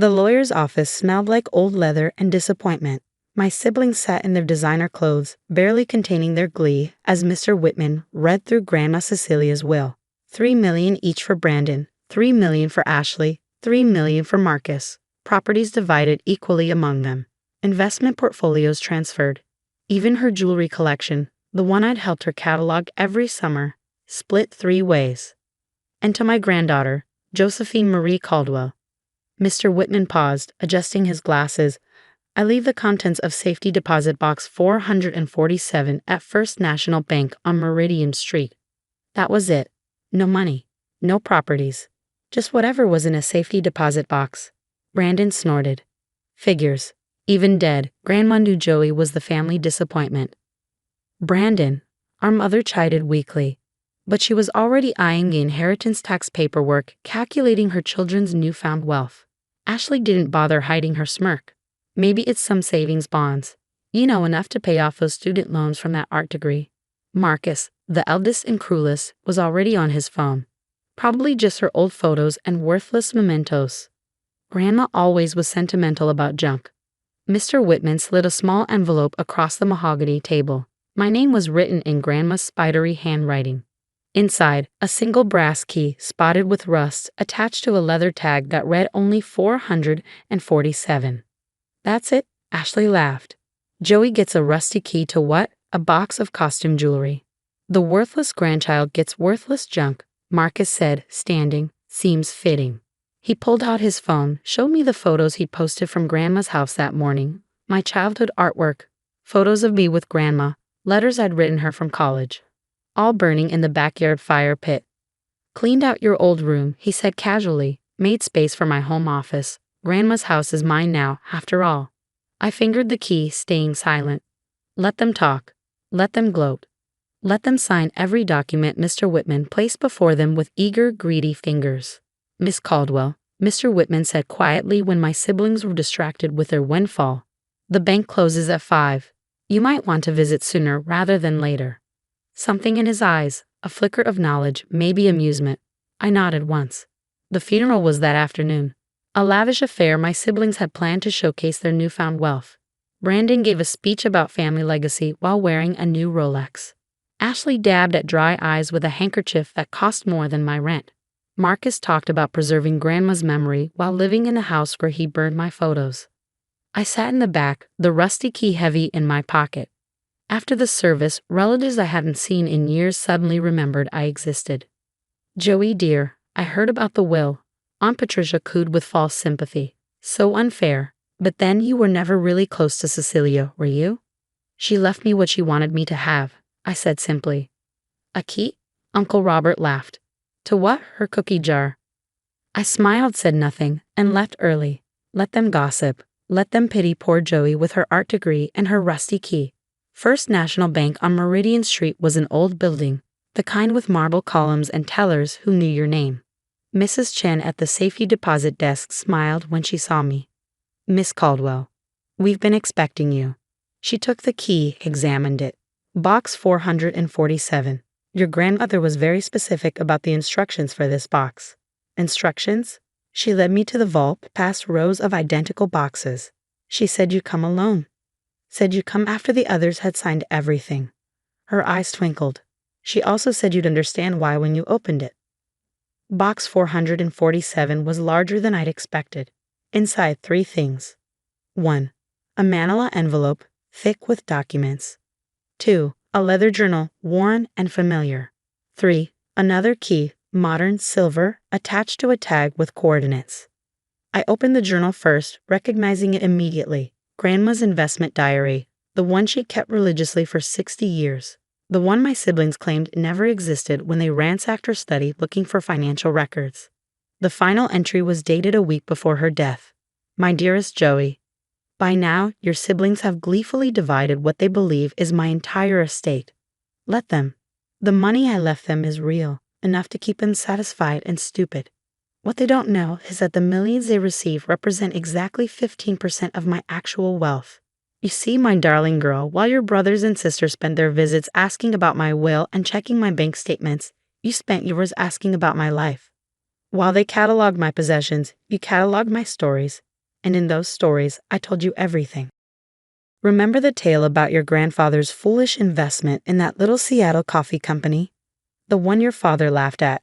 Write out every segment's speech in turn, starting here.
The lawyer's office smelled like old leather and disappointment. My siblings sat in their designer clothes, barely containing their glee, as Mr. Whitman read through Grandma Cecilia's will. $3 million each for Brandon, $3 million for Ashley, $3 million for Marcus. Properties divided equally among them. Investment portfolios transferred. Even her jewelry collection, the one I'd helped her catalog every summer, split 3 ways. And to my granddaughter, Josephine Marie Caldwell. Mr. Whitman paused, adjusting his glasses. I leave the contents of safety deposit box 447 at First National Bank on Meridian Street. That was it. No money. No properties. Just whatever was in a safety deposit box. Brandon snorted. Figures. Even dead, Grandma knew Joey was the family disappointment. Brandon, our mother chided weakly. But she was already eyeing the inheritance tax paperwork, calculating her children's newfound wealth. Ashley didn't bother hiding her smirk. Maybe it's some savings bonds. You know, enough to pay off those student loans from that art degree. Marcus, the eldest and cruelest, was already on his phone. Probably just her old photos and worthless mementos. Grandma always was sentimental about junk. Mr. Whitman slid a small envelope across the mahogany table. My name was written in Grandma's spidery handwriting. Inside, a single brass key, spotted with rust, attached to a leather tag that read only 447. That's it, Ashley laughed. Joey gets a rusty key to what? A box of costume jewelry. The worthless grandchild gets worthless junk, Marcus said, standing. Seems fitting. He pulled out his phone, showed me the photos he'd posted from Grandma's house that morning. My childhood artwork. Photos of me with Grandma, letters I'd written her from college. All burning in the backyard fire pit. Cleaned out your old room, he said casually, made space for my home office. Grandma's house is mine now, after all. I fingered the key, staying silent. Let them talk. Let them gloat. Let them sign every document Mr. Whitman placed before them with eager, greedy fingers. Miss Caldwell, Mr. Whitman said quietly when my siblings were distracted with their windfall. The bank closes at 5. You might want to visit sooner rather than later. Something in his eyes, a flicker of knowledge, maybe amusement. I nodded once. The funeral was that afternoon. A lavish affair my siblings had planned to showcase their newfound wealth. Brandon gave a speech about family legacy while wearing a new Rolex. Ashley dabbed at dry eyes with a handkerchief that cost more than my rent. Marcus talked about preserving Grandma's memory while living in a house where he burned my photos. I sat in the back, the rusty key heavy in my pocket. After the service, relatives I hadn't seen in years suddenly remembered I existed. Joey dear, I heard about the will. Aunt Patricia cooed with false sympathy. So unfair. But then you were never really close to Cecelia, were you? She left me what she wanted me to have, I said simply. A key? Uncle Robert laughed. To what? Her cookie jar. I smiled, said nothing, and left early. Let them gossip. Let them pity poor Joey with her art degree and her rusty key. First National Bank on Meridian Street was an old building, the kind with marble columns and tellers who knew your name. Mrs. Chen at the safety deposit desk smiled when she saw me. Miss Caldwell, we've been expecting you. She took the key, examined it. Box 447. Your grandmother was very specific about the instructions for this box. Instructions? She led me to the vault, past rows of identical boxes. She said you come alone. Said you come after the others had signed everything. Her eyes twinkled. She also said you'd understand why when you opened it. Box 447 was larger than I'd expected. Inside 3 things. 1. A manila envelope, thick with documents. 2. A leather journal, worn and familiar. 3. Another key, modern, silver, attached to a tag with coordinates. I opened the journal first, recognizing it immediately. Grandma's investment diary, the one she kept religiously for 60 years. The one my siblings claimed never existed when they ransacked her study looking for financial records. The final entry was dated a week before her death. My dearest Joey, by now your siblings have gleefully divided what they believe is my entire estate. Let them. The money I left them is real, enough to keep them satisfied and stupid. What they don't know is that the millions they receive represent exactly 15% of my actual wealth. You see, my darling girl, while your brothers and sisters spent their visits asking about my will and checking my bank statements, you spent yours asking about my life. While they cataloged my possessions, you cataloged my stories. And in those stories, I told you everything. Remember the tale about your grandfather's foolish investment in that little Seattle coffee company? The one your father laughed at.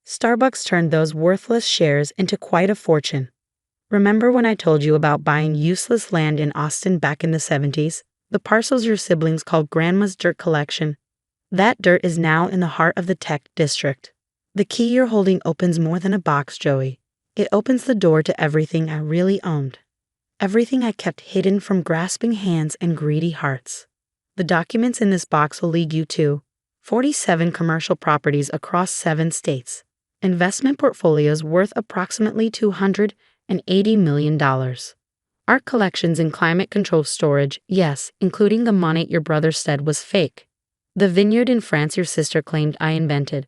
Starbucks turned those worthless shares into quite a fortune. Remember when I told you about buying useless land in Austin back in the 70s? The parcels your siblings called Grandma's dirt collection? That dirt is now in the heart of the tech district. The key you're holding opens more than a box, Joey. It opens the door to everything I really owned. Everything I kept hidden from grasping hands and greedy hearts. The documents in this box will lead you to 47 commercial properties across 7 states. Investment portfolios worth approximately $280 million. Art collections in climate control storage, yes, including the monet your brother said was fake. The vineyard in France your sister claimed I invented.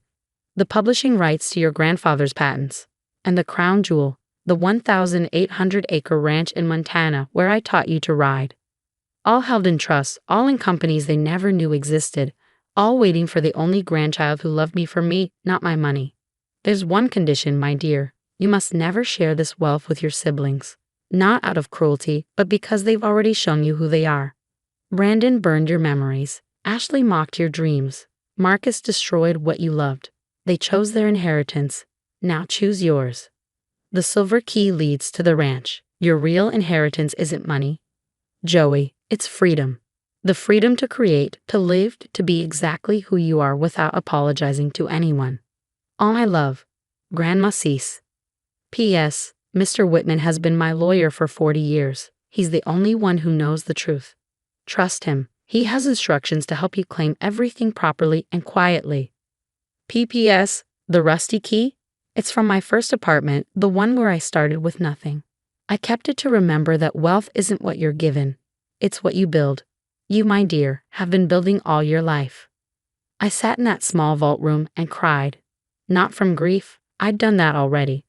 The publishing rights to your grandfather's patents. And the crown jewel, the 1,800-acre ranch in Montana where I taught you to ride. All held in trust, all in companies they never knew existed, all waiting for the only grandchild who loved me for me, not my money. There's one condition, my dear. You must never share this wealth with your siblings. Not out of cruelty, but because they've already shown you who they are. Brandon burned your memories. Ashley mocked your dreams. Marcus destroyed what you loved. They chose their inheritance. Now choose yours. The silver key leads to the ranch. Your real inheritance isn't money, Joey, it's freedom. The freedom to create, to live, to be exactly who you are without apologizing to anyone. All my love, Grandma Cece. P.S. Mr. Whitman has been my lawyer for 40 years. He's the only one who knows the truth. Trust him. He has instructions to help you claim everything properly and quietly. P.P.S. The rusty key? It's from my first apartment, the one where I started with nothing. I kept it to remember that wealth isn't what you're given. It's what you build. You, my dear, have been building all your life. I sat in that small vault room and cried. Not from grief, I'd done that already,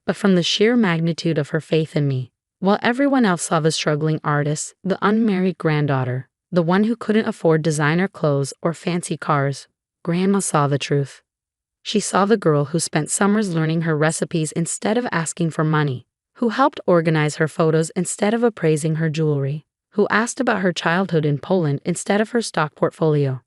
but from the sheer magnitude of her faith in me. While everyone else saw the struggling artist, the unmarried granddaughter, the one who couldn't afford designer clothes or fancy cars, Grandma saw the truth. She saw the girl who spent summers learning her recipes instead of asking for money, who helped organize her photos instead of appraising her jewelry, who asked about her childhood in Poland instead of her stock portfolio.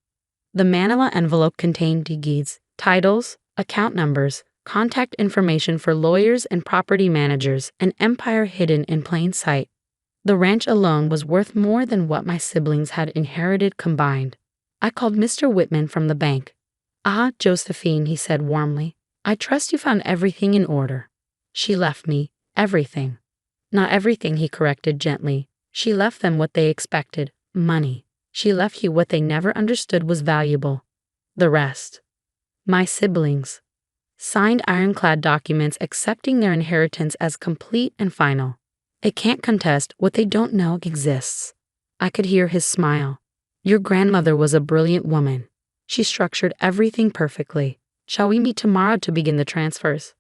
The manila envelope contained deeds, titles, account numbers, contact information for lawyers and property managers, an empire hidden in plain sight. The ranch alone was worth more than what my siblings had inherited combined. I called Mr. Whitman from the bank. Ah, Josephine, he said warmly, I trust you found everything in order. She left me everything. Not everything, he corrected gently. She left them what they expected, money. She left you what they never understood was valuable. The rest. My siblings. Signed ironclad documents accepting their inheritance as complete and final. They can't contest what they don't know exists. I could hear his smile. Your grandmother was a brilliant woman. She structured everything perfectly. Shall we meet tomorrow to begin the transfers?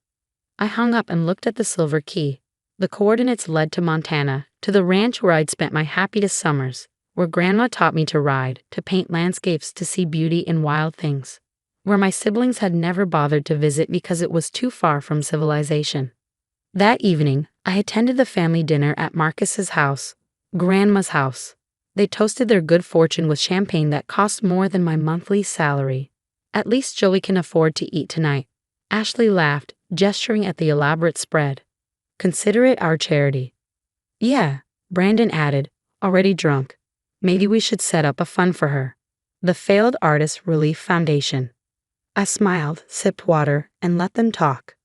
I hung up and looked at the silver key. The coordinates led to Montana, to the ranch where I'd spent my happiest summers, where Grandma taught me to ride, to paint landscapes, to see beauty in wild things, where my siblings had never bothered to visit because it was too far from civilization. That evening, I attended the family dinner at Marcus's house, Grandma's house. They toasted their good fortune with champagne that cost more than my monthly salary. At least Joey can afford to eat tonight. Ashley laughed, gesturing at the elaborate spread. Consider it our charity. Yeah, Brandon added, already drunk. Maybe we should set up a fund for her. The Failed Artist Relief Foundation. I smiled, sipped water, and let them talk.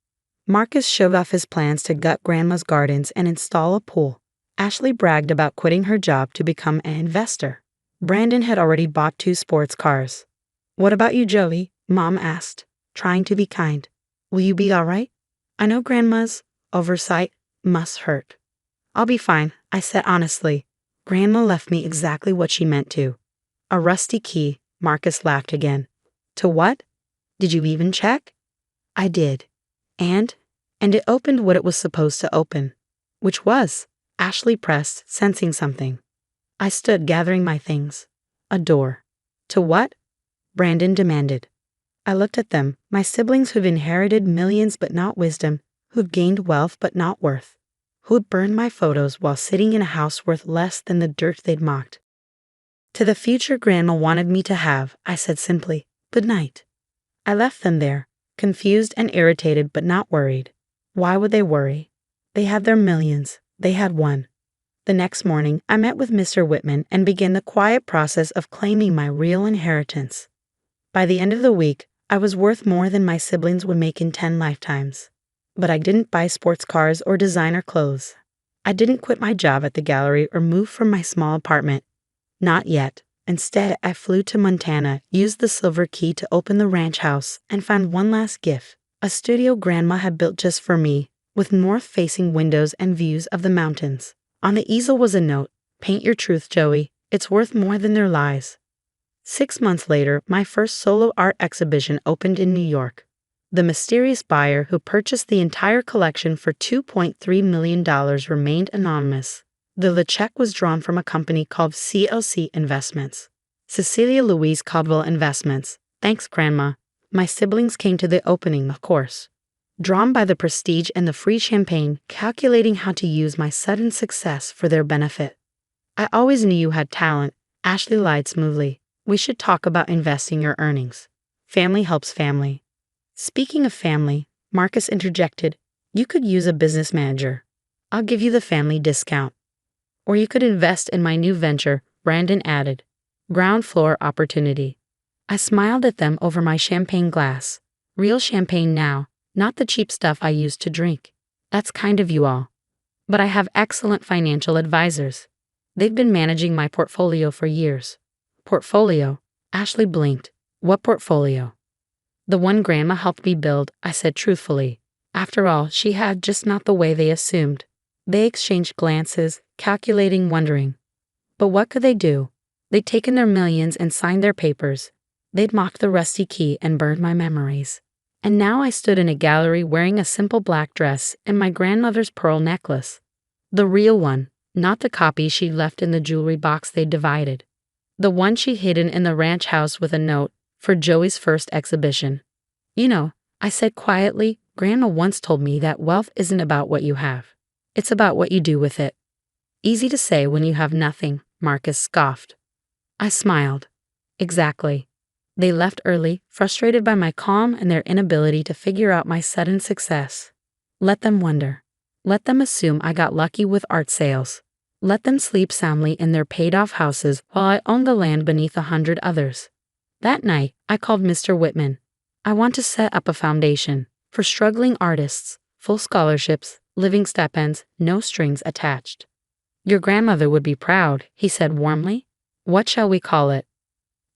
Marcus showed off his plans to gut Grandma's gardens and install a pool. Ashley bragged about quitting her job to become an investor. Brandon had already bought 2 sports cars. What about you, Joey? Mom asked, trying to be kind. Will you be all right? I know Grandma's oversight must hurt. I'll be fine, I said honestly. Grandma left me exactly what she meant to. A rusty key, Marcus laughed again. To what? Did you even check? I did. And it opened what it was supposed to open. Which was? Ashley pressed, sensing something. I stood gathering my things. A door. To what? Brandon demanded. I looked at them, my siblings who've inherited millions but not wisdom, who've gained wealth but not worth. who'd burned my photos while sitting in a house worth less than the dirt they'd mocked. To the future Grandma wanted me to have, I said simply, "Good night." I left them there, confused and irritated but not worried. Why would they worry? They had their millions. They had one. The next morning, I met with Mr. Whitman and began the quiet process of claiming my real inheritance. By the end of the week, I was worth more than my siblings would make in 10 lifetimes. But I didn't buy sports cars or designer clothes. I didn't quit my job at the gallery or move from my small apartment. Not yet. Instead, I flew to Montana, used the silver key to open the ranch house, and found one last gift, a studio Grandma had built just for me, with north-facing windows and views of the mountains. On the easel was a note, "Paint your truth, Joey. It's worth more than their lies." 6 months later, my first solo art exhibition opened in New York. The mysterious buyer who purchased the entire collection for $2.3 million remained anonymous. The check was drawn from a company called CLC Investments. Cecelia Louise Caldwell Investments. Thanks, Grandma. My siblings came to the opening, of course. Drawn by the prestige and the free champagne, calculating how to use my sudden success for their benefit. "I always knew you had talent," Ashley lied smoothly. "We should talk about investing your earnings. Family helps family." Speaking of family, Marcus interjected, "You could use a business manager. I'll give you the family discount. Or you could invest in my new venture," Brandon added. "Ground floor opportunity." I smiled at them over my champagne glass. Real champagne now, not the cheap stuff I used to drink. That's kind of you all. But I have excellent financial advisors. They've been managing my portfolio for years. Portfolio? Ashley blinked. What portfolio? "The one Grandma helped me build," I said truthfully. After all, she had just not the way they assumed. They exchanged glances, calculating, wondering. But what could they do? They'd taken their millions and signed their papers. They'd mocked the rusty key and burned my memories. And now I stood in a gallery wearing a simple black dress and my grandmother's pearl necklace. The real one, not the copy she'd left in the jewelry box they'd divided. The one she'd hidden in the ranch house with a note, "For Joey's first exhibition." "You know," I said quietly, "Grandma once told me that wealth isn't about what you have. It's about what you do with it." "Easy to say when you have nothing," Marcus scoffed. I smiled. Exactly. They left early, frustrated by my calm and their inability to figure out my sudden success. Let them wonder. Let them assume I got lucky with art sales. Let them sleep soundly in their paid-off houses while I owned the land beneath 100 others. That night, I called Mr. Whitman. I want to set up a foundation for struggling artists, full scholarships, living stipends, no strings attached. "Your grandmother would be proud," he said warmly. "What shall we call it?"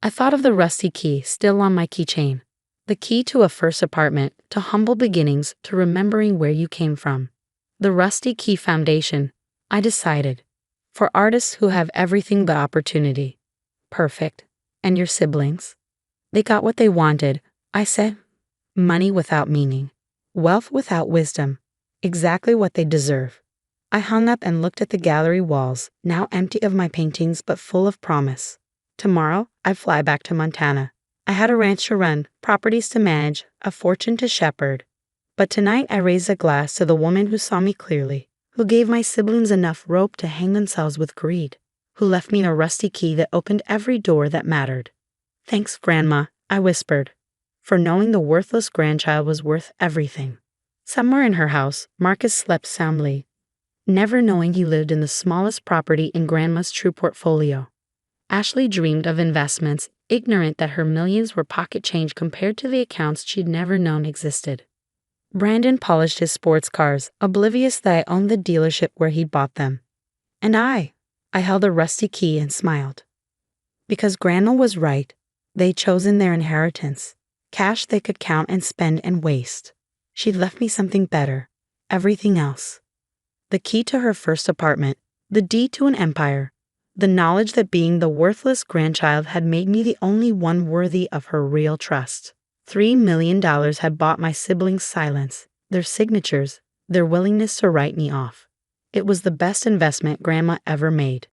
I thought of the rusty key still on my keychain. The key to a first apartment, to humble beginnings, to remembering where you came from. The Rusty Key Foundation, I decided. For artists who have everything but opportunity. Perfect. And your siblings? They got what they wanted, I said. Money without meaning. Wealth without wisdom. Exactly what they deserve. I hung up and looked at the gallery walls, now empty of my paintings but full of promise. Tomorrow, I'd fly back to Montana. I had a ranch to run, properties to manage, a fortune to shepherd. But tonight I raised a glass to the woman who saw me clearly, who gave my siblings enough rope to hang themselves with greed, who left me a rusty key that opened every door that mattered. Thanks, Grandma, I whispered, for knowing the worthless grandchild was worth everything. Somewhere in her house, Marcus slept soundly, never knowing he lived in the smallest property in Grandma's true portfolio. Ashley dreamed of investments, ignorant that her millions were pocket change compared to the accounts she'd never known existed. Brandon polished his sports cars, oblivious that I owned the dealership where he'd bought them. And I held a rusty key and smiled. Because Grandma was right, they'd chosen their inheritance, cash they could count and spend and waste. She'd left me something better, everything else. The key to her first apartment, the deed to an empire, the knowledge that being the worthless grandchild had made me the only one worthy of her real trust. $3 million had bought my siblings' silence, their signatures, their willingness to write me off. It was the best investment Grandma ever made.